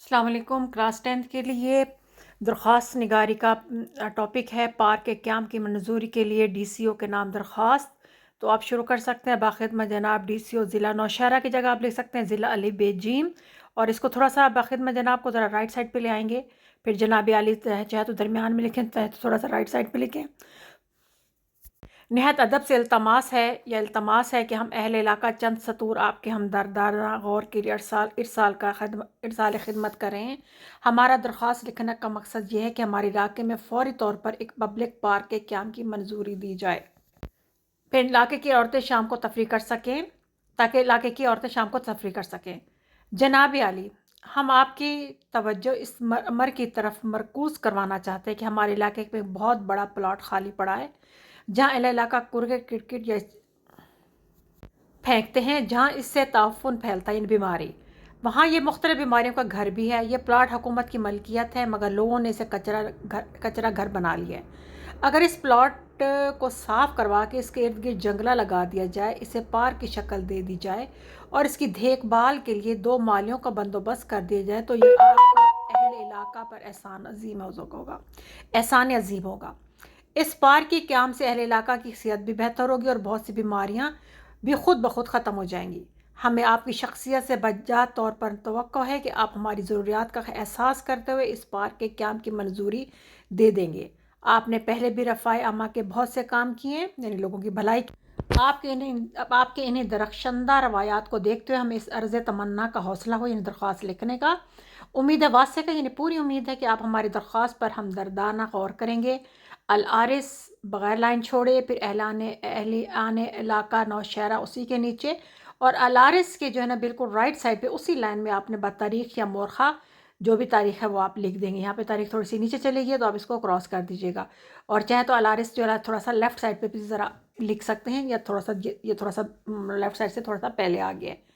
السلام علیکم۔ کلاس 10 کے لیے درخواست نگاری کا ٹاپک ہے پارک قیام کی منظوری کے لیے ڈی سی او کے نام درخواست۔ تو آپ شروع کر سکتے ہیں باخدمت جناب ڈی سی او ضلع نوشہرہ کی جگہ آپ لکھ سکتے ہیں ضلع علی بے جیم، اور اس کو تھوڑا سا باخدمت جناب کو ذرا رائٹ سائڈ پہ لے آئیں گے، پھر جناب علی چاہے تو درمیان میں لکھیں، چاہے تو تھوڑا سا رائٹ سائڈ پہ لکھیں۔ نہایت ادب سے التماس ہے کہ ہم اہل علاقہ چند سطور آپ کے ہمدردانہ غور کے لیے ارسال خدمت کریں۔ ہمارا درخواست لکھنے کا مقصد یہ ہے کہ ہمارے علاقے میں فوری طور پر ایک پبلک پارک کے قیام کی منظوری دی جائے، پھر علاقے کی عورتیں شام کو تفریح کر سکیں تاکہ علاقے کی عورتیں شام کو تفریح کر سکیں۔ جناب عالی، ہم آپ کی توجہ اس امر کی طرف مرکوز کروانا چاہتے ہیں کہ ہمارے علاقے میں بہت بڑا پلاٹ خالی پڑا ہے جہاں اہل علاقہ کرکٹ یا پھینکتے ہیں، جہاں اس سے تعفن پھیلتا ہے، یعنی بیماری۔ وہاں یہ مختلف بیماریوں کا گھر بھی ہے۔ یہ پلاٹ حکومت کی ملکیت ہے مگر لوگوں نے اسے کچرا گھر بنا لیا ہے۔ اگر اس پلاٹ کو صاف کروا کے اس کے ارد گرد جنگلہ لگا دیا جائے، اسے پارک کی شکل دے دی جائے اور اس کی دیکھ بھال کے لیے 2 مالیوں کا بندوبست کر دیا جائے تو یہ آپ کا اہل علاقہ پر احسان عظیم ہوگا۔ اس پارک کے قیام سے اہل علاقہ کی صحت بھی بہتر ہوگی اور بہت سی بیماریاں بھی خود بخود ختم ہو جائیں گی۔ ہمیں آپ کی شخصیت سے بجات طور پر توقع ہے کہ آپ ہماری ضروریات کا احساس کرتے ہوئے اس پارک کے قیام کی منظوری دے دیں گے۔ آپ نے پہلے بھی رفاع عامہ کے بہت سے کام کیے ہیں، یعنی لوگوں کی بھلائی کی۔ آپ کے انہیں درخشندہ روایات کو دیکھتے ہوئے ہمیں اس عرض تمنا کا حوصلہ ہو، یعنی درخواست لکھنے کا، امید واسع کا، یعنی پوری امید ہے کہ آپ ہماری درخواست پر ہمدردانہ غور کریں گے۔ العارض بغیر لائن چھوڑے، پھر اہلیان علاقہ نوشہرہ اسی کے نیچے، اور العارض کے جو ہے نا بالکل رائٹ سائڈ پہ اسی لائن میں آپ نے بتاریخ یا مورخہ جو بھی تاریخ ہے وہ آپ لکھ دیں گے۔ یہاں پہ تاریخ تھوڑی سی نیچے چلے گی تو آپ اس کو کراس کر دیجیے گا، اور چاہے تو العارض جو ہے تھوڑا سا لیفٹ سائڈ پہ بھی ذرا لکھ سکتے ہیں، یا تھوڑا سا لیفٹ سائڈ سے تھوڑا سا پہلے آ گیا ہے۔